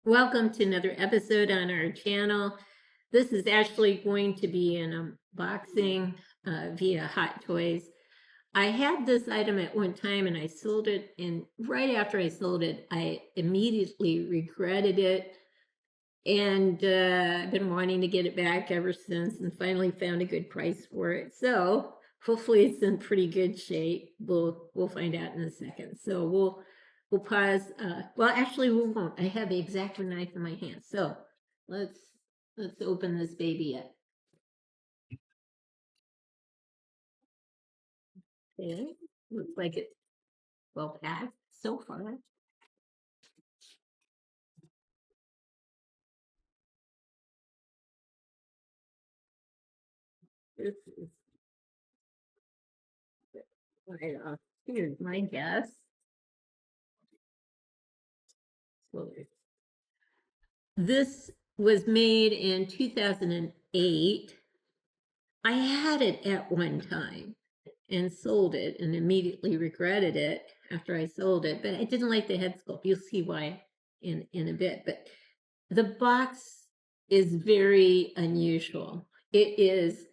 Welcome to another episode on our channel. This is actually going to be an unboxing via Hot Toys. I had this item at one time and I sold it, and right after I sold it, I immediately regretted it. And I've been wanting to get it back ever since and finally found a good price for it. So hopefully it's in pretty good shape. We'll find out in a second. So we'll pause. Well, actually we won't. I have the X-Acto knife in my hand. So let's open this baby up. Okay. Looks like it's well packed so far. This is right off. Here's my guess. So this was made in 2008. I had it at one time and sold it and immediately regretted it after I sold it, but I didn't like the head sculpt. You'll see why in a bit. But the box is very unusual. It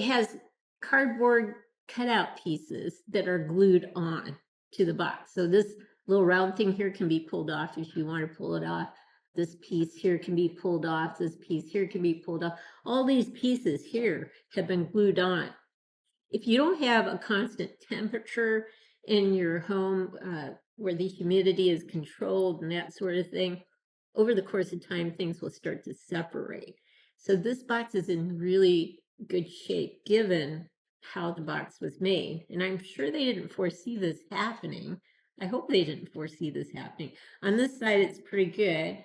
has cardboard cutout pieces that are glued on to the box. So this little round thing here can be pulled off if you want to pull it off. This piece here can be pulled off. This piece here can be pulled off. All these pieces here have been glued on. If you don't have a constant temperature in your home where the humidity is controlled and that sort of thing, over the course of time, things will start to separate. So this box is in really good shape given how the box was made. And I'm sure they didn't foresee this happening. I hope they didn't foresee this happening. On this side, it's pretty good.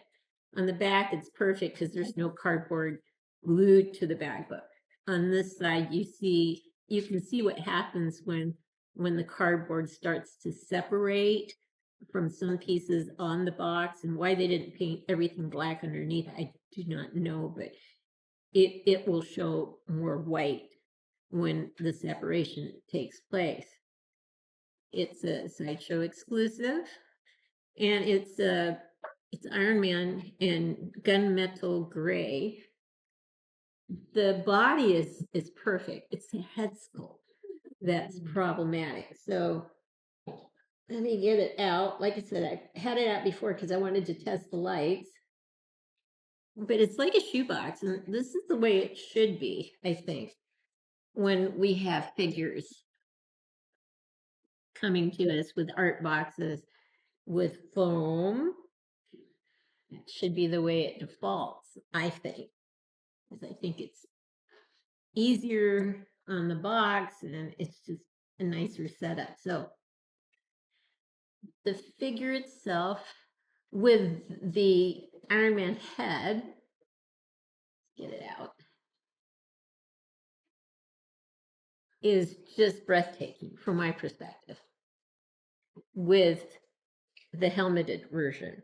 On the back, it's perfect because there's no cardboard glued to the back. But on this side, you can see what happens when the cardboard starts to separate from some pieces on the box, and why they didn't paint everything black underneath, I do not know, but it will show more white when the separation takes place. It's a Sideshow exclusive, and it's Iron Man in Gunmetal Grey. The body is perfect. It's the head sculpt that's problematic. So let me get it out. Like I said, I had it out before because I wanted to test the lights. But it's like a shoebox, and this is the way it should be, I think, when we have figures coming to us with art boxes with foam. It should be the way it defaults, I think, because I think it's easier on the box and it's just a nicer setup. So the figure itself with the Iron Man head, let's get it out, is just breathtaking from my perspective with the helmeted version.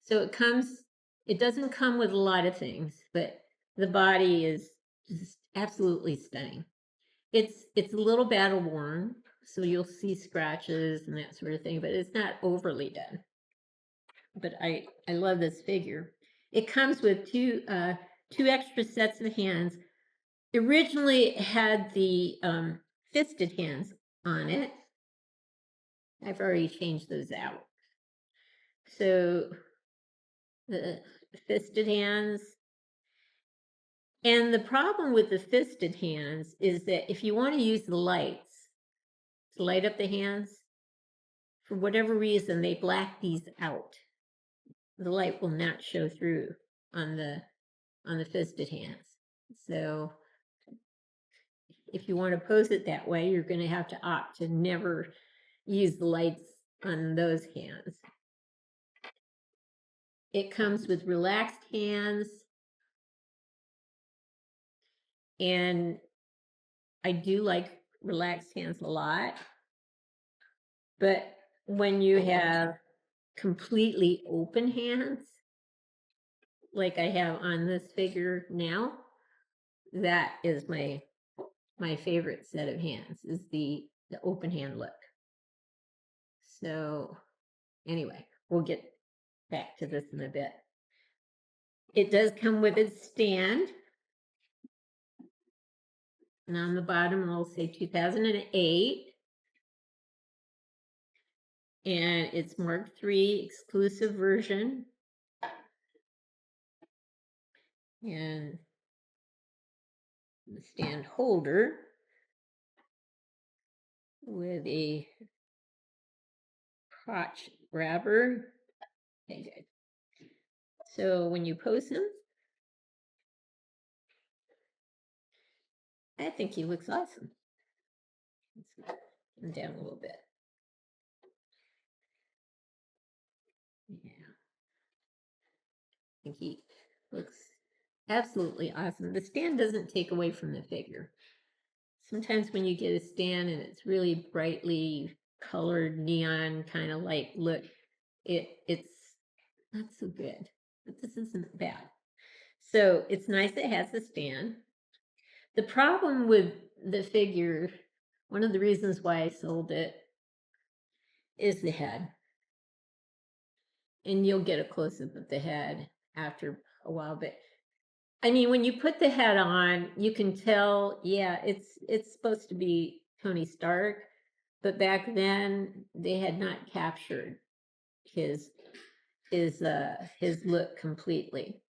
So it doesn't come with a lot of things, but the body is just absolutely stunning. It's a little battle worn, so you'll see scratches and that sort of thing, but it's not overly done. But I love this figure. It comes with two extra sets of hands. Originally it had the fisted hands on it. I've already changed those out. So the fisted hands. And the problem with the fisted hands is that if you want to use the lights to light up the hands, for whatever reason, they black these out. The light will not show through on the fisted hands. So if you want to pose it that way, you're going to have to opt to never use the lights on those hands. It comes with relaxed hands, and I do like relaxed hands a lot. But when you have completely open hands, like I have on this figure now, that is my favorite set of hands, is the open hand look. So anyway, we'll get back to this in a bit. It does come with its stand. And on the bottom, I'll say 2008. And it's Mark III exclusive version. And the stand holder with a crotch grabber. Okay, good. So when you pose him, I think he looks awesome. Let's get him down a little bit. Yeah. I think he looks absolutely awesome. The stand doesn't take away from the figure. Sometimes when you get a stand and it's really brightly colored neon kind of light look, it's not so good. But this isn't bad. So it's nice it has a stand. The problem with the figure, one of the reasons why I sold it, is the head. And you'll get a close-up of the head after a while. But I mean, when you put the head on, you can tell, yeah, it's supposed to be Tony Stark, but back then they had not captured his look completely.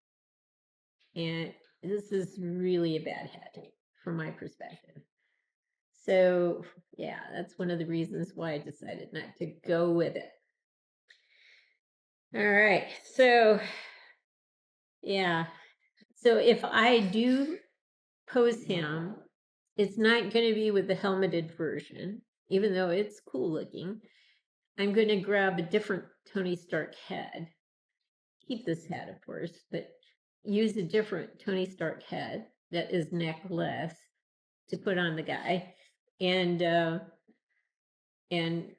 And this is really a bad head from my perspective. So yeah, that's one of the reasons why I decided not to go with it. All right, so yeah, so if I do pose him, it's not going to be with the helmeted version, even though it's cool looking. I'm going to grab a different Tony Stark head. Keep this head, of course, but use a different Tony Stark head that is neckless to put on the guy, and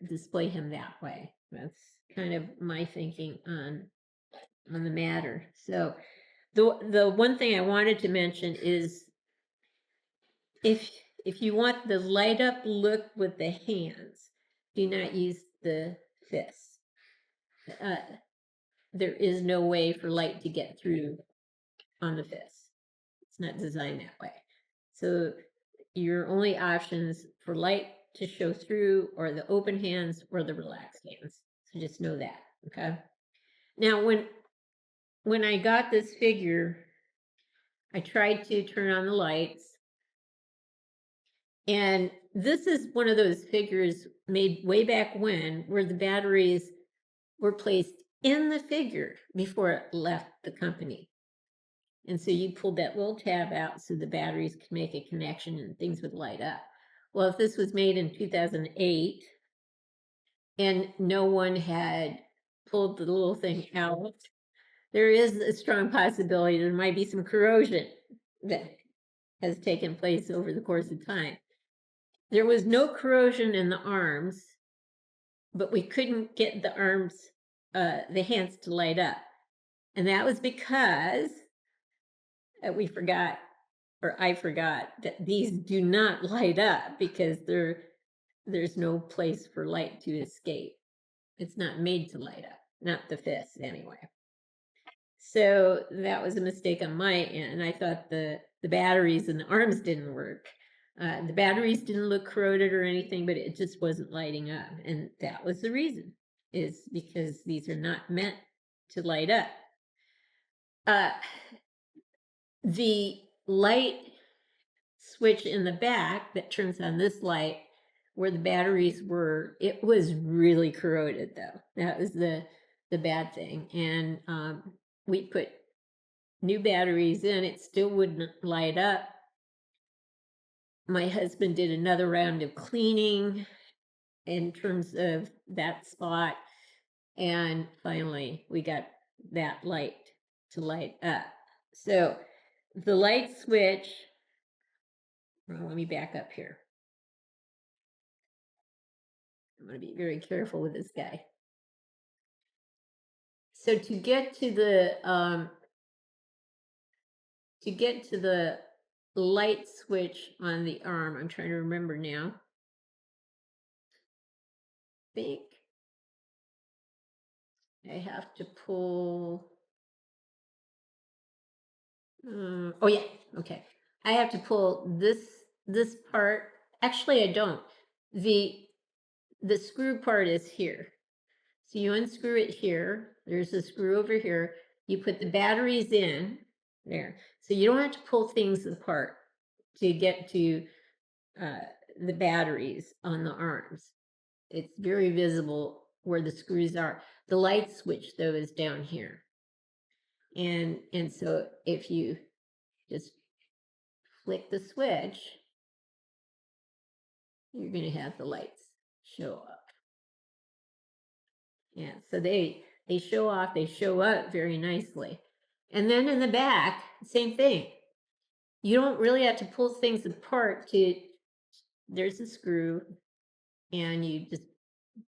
display him that way. That's kind of my thinking on the matter. So the one thing I wanted to mention is if you want the light up look with the hands, do not use the fists. There is no way for light to get through on the fists. It's not designed that way. So your only options for light to show through are the open hands or the relaxed hands. So just know that, okay? Now, when I got this figure, I tried to turn on the lights. And this is one of those figures made way back when, where the batteries were placed in the figure before it left the company. And so you pulled that little tab out so the batteries could make a connection and things would light up. Well, if this was made in 2008 and no one had pulled the little thing out, there is a strong possibility there might be some corrosion that has taken place over the course of time. There was no corrosion in the arms, but we couldn't get the arms, the hands to light up. And that was because we forgot, or I forgot, that these do not light up because there's no place for light to escape. It's not made to light up, not the fists anyway. So that was a mistake on my end. I thought the batteries and the arms didn't work. The batteries didn't look corroded or anything, but it just wasn't lighting up. And that was the reason, is because these are not meant to light up. The light switch in the back that turns on this light, where the batteries were, it was really corroded though. That was the bad thing. And we put new batteries in, it still wouldn't light up. My husband did another round of cleaning in terms of that spot, and finally we got that light to light up. So the light switch, well, let me back up here. I'm going to be very careful with this guy. So to get to the light switch on the arm, I'm trying to remember now. I think I have to pull. Oh yeah, okay. I have to pull this part. Actually, I don't. The screw part is here. So you unscrew it here. There's a screw over here. You put the batteries in there. So you don't have to pull things apart to get to uh, the batteries on the arms. It's very visible where the screws are. The light switch though is down here. And so if you just flick the switch, you're going to have the lights show up. Yeah, so they show off, they show up very nicely. And then in the back, same thing. You don't really have to pull things apart to, there's a screw, and you just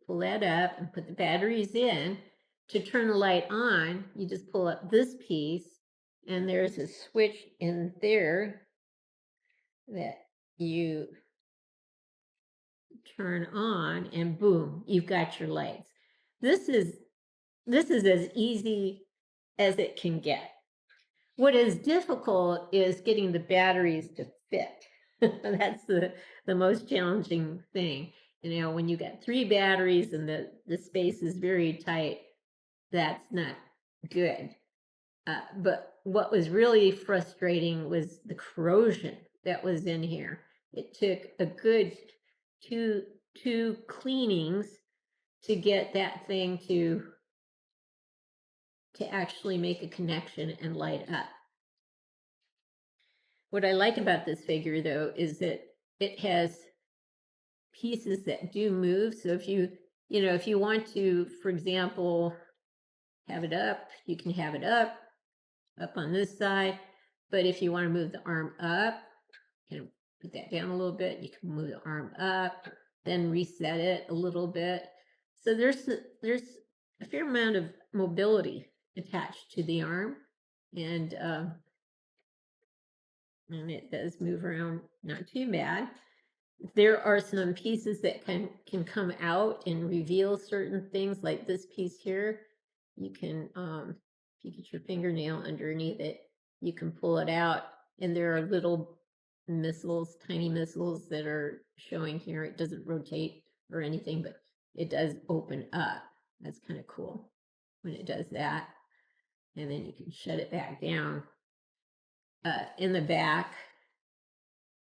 pull that up and put the batteries in. To turn the light on, you just pull up this piece, and there's a switch in there that you turn on, and boom, you've got your lights. This is as easy as it can get. What is difficult is getting the batteries to fit. That's the most challenging thing. You know, when you got 3 batteries and the space is very tight, that's not good. But what was really frustrating was the corrosion that was in here. It took a good two cleanings to get that thing to actually make a connection and light up. What I like about this figure though is that it has pieces that do move. So if if you want to, for example, have it up, you can have it up on this side. But if you want to move the arm up, you can put that down a little bit. You can move the arm up, then reset it a little bit. So there's a fair amount of mobility attached to the arm, and it does move around not too bad. There are some pieces that can come out and reveal certain things, like this piece here. You can, if you get your fingernail underneath it, you can pull it out, and there are little missiles, tiny missiles that are showing here. It doesn't rotate or anything, but it does open up. That's kind of cool when it does that. And then you can shut it back down. In the back,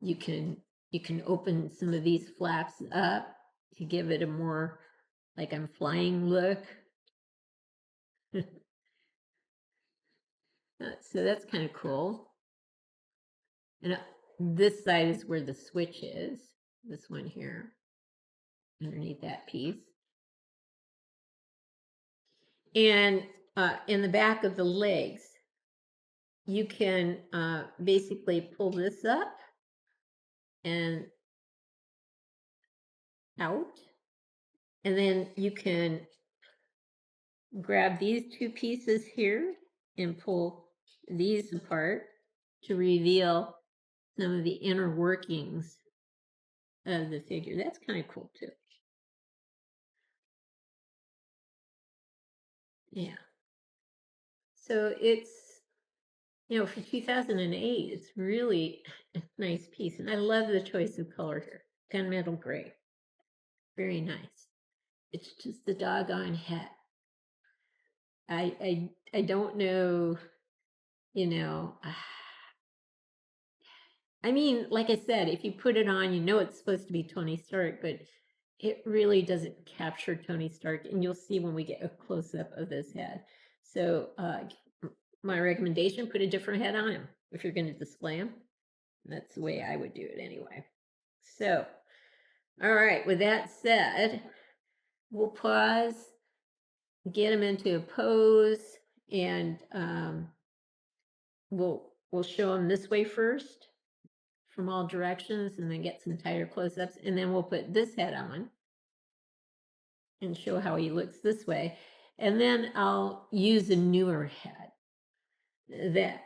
you can open some of these flaps up to give it a more like I'm flying look. So that's kind of cool. And this side is where the switch is, this one here, underneath that piece. And in the back of the legs, you can basically pull this up and out. And then you can grab these 2 pieces here and pull these apart to reveal some of the inner workings of the figure. That's kind of cool too. Yeah. So it's, for 2008, it's really a nice piece. And I love the choice of color here. Gunmetal Grey. Very nice. It's just the doggone hat. I don't know, I mean, like I said, if you put it on, it's supposed to be Tony Stark, but it really doesn't capture Tony Stark, and you'll see when we get a close-up of this head. So my recommendation, put a different head on him if you're going to display him. That's the way I would do it anyway. So, all right, with that said, we'll pause, get him into a pose, and we'll show him this way first from all directions, and then get some tighter close-ups, and then we'll put this head on and show how he looks this way. And then I'll use a newer head that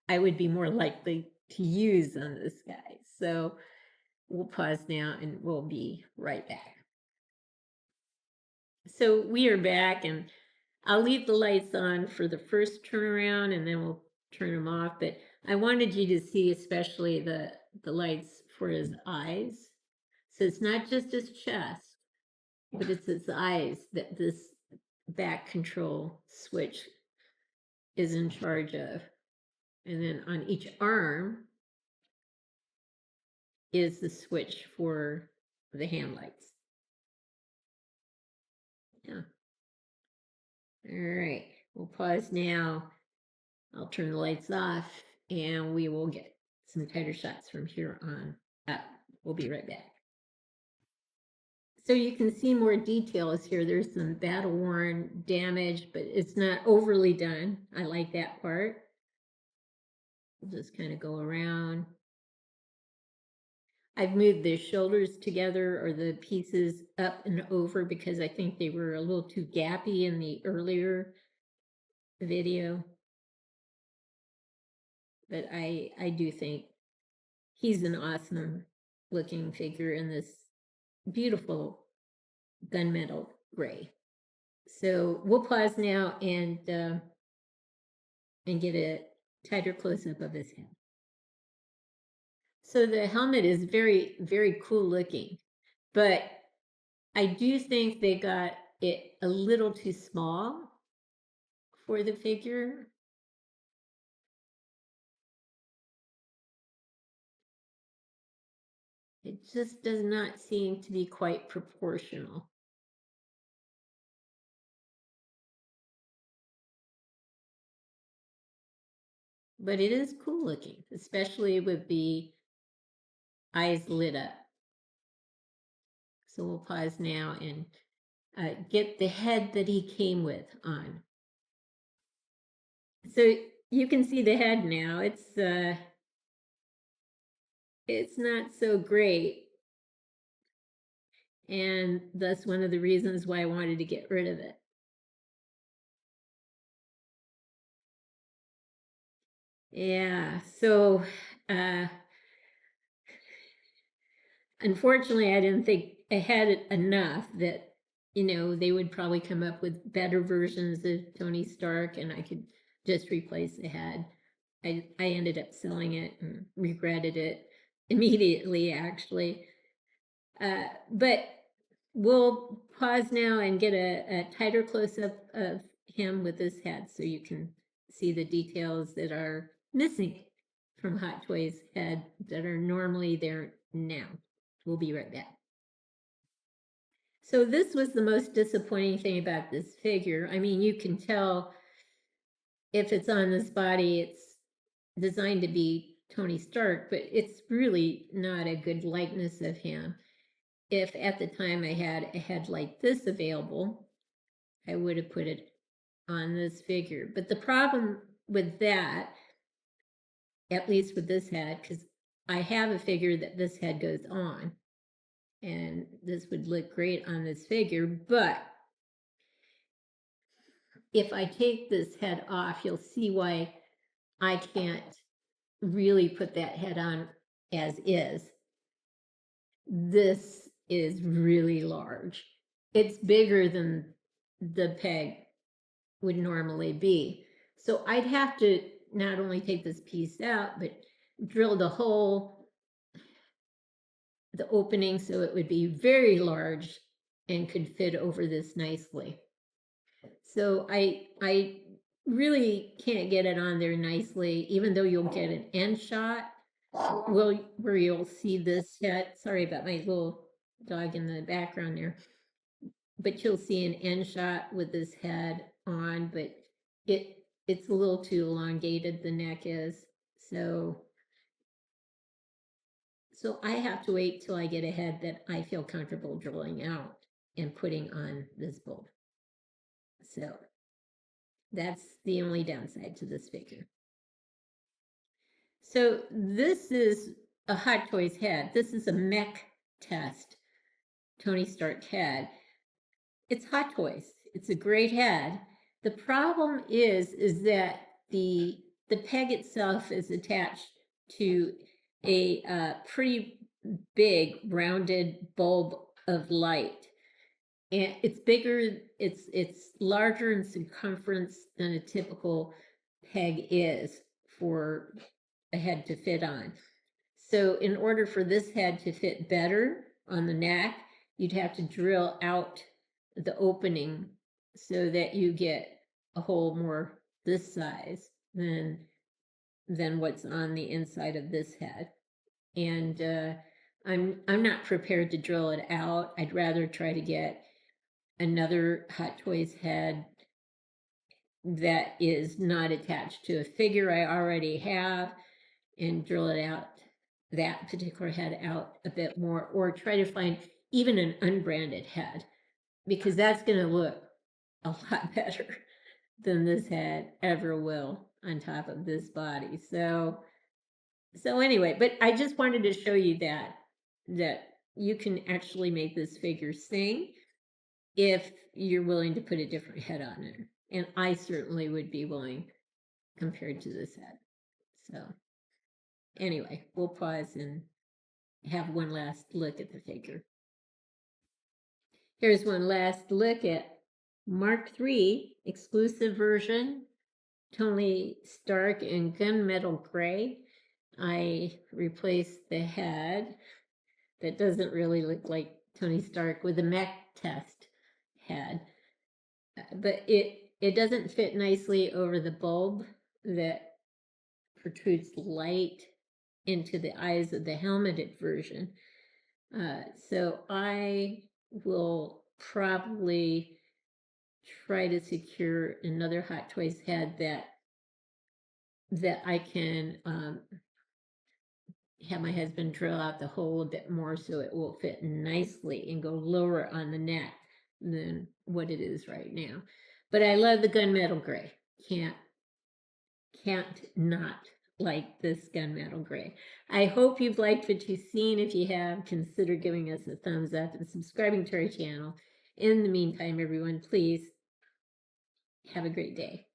I would be more likely to use on this guy. So we'll pause now and we'll be right back. So we are back, and I'll leave the lights on for the first turnaround and then we'll turn them off. But I wanted you to see especially the lights for his eyes. So it's not just his chest, but it's his eyes that this back control switch is in charge of. And then on each arm is the switch for the hand lights. Yeah. All right, we'll pause now. I'll turn the lights off and we will get some tighter shots from here on up. We'll be right back. So you can see more details here. There's some battle worn damage, but it's not overly done. I like that part. We'll just kind of go around. I've moved the shoulders together or the pieces up and over because I think they were a little too gappy in the earlier video. But I do think he's an awesome looking figure in this beautiful gunmetal gray. So we'll pause now and get a tighter close-up of his head. So the helmet is very, very cool looking, but I do think they got it a little too small for the figure. It just does not seem to be quite proportional. But it is cool looking, especially with the eyes lit up. So we'll pause now and get the head that he came with on. So you can see the head now. It's not so great. And that's one of the reasons why I wanted to get rid of it. Yeah, so unfortunately, I didn't think I had it enough that, you know, they would probably come up with better versions of Tony Stark and I could just replace the head. I ended up selling it and regretted it immediately, actually. But we'll pause now and get a tighter close-up of him with his head so you can see the details that are missing from Hot Toys' head that are normally there now. We'll be right back. So this was the most disappointing thing about this figure. I mean, you can tell if it's on this body, it's designed to be Tony Stark, but it's really not a good likeness of him. If at the time I had a head like this available, I would have put it on this figure. But the problem with that, at least with this head, because I have a figure that this head goes on, and this would look great on this figure, but if I take this head off, you'll see why I can't really put that head on as is. This is really large. It's bigger than the peg would normally be. So I'd have to not only take this piece out, but drill the hole, the opening, so it would be very large and could fit over this nicely. So I really can't get it on there nicely, even though you'll get an end shot where you'll see this head. Sorry about my little dog in the background there. But you'll see an end shot with this head on, but it's a little too elongated, the neck is. So I have to wait till I get a head that I feel comfortable drilling out and putting on this bulb. So that's the only downside to this figure. So this is a Hot Toys head. This is a mech test Tony Stark head. It's Hot Toys. It's a great head. The problem is that the peg itself is attached to a pretty big rounded bulb of light. and it's bigger, it's larger in circumference than a typical peg is for a head to fit on. So in order for this head to fit better on the neck, you'd have to drill out the opening so that you get a hole more this size than what's on the inside of this head. And I'm not prepared to drill it out. I'd rather try to get another Hot Toys head that is not attached to a figure I already have and drill it out, that particular head out a bit more, or try to find even an unbranded head, because that's going to look a lot better than this head ever will on top of this body. So anyway, but I just wanted to show you that you can actually make this figure sing if you're willing to put a different head on it. And I certainly would be willing compared to this head. So anyway, we'll pause and have one last look at the figure. Here's one last look at Mark III exclusive version, Tony Stark in Gunmetal Grey. I replaced the head that doesn't really look like Tony Stark with a mech test head, but it doesn't fit nicely over the bulb that protrudes light into the eyes of the helmeted version. So I will probably try to secure another Hot Toys head that I can have my husband drill out the hole a bit more so it will fit nicely and go lower on the neck than what it is right now. But I love the Gunmetal Grey. Can't not like this Gunmetal Grey. I hope you've liked what you've seen. If you have, consider giving us a thumbs up and subscribing to our channel. In the meantime, everyone, please have a great day.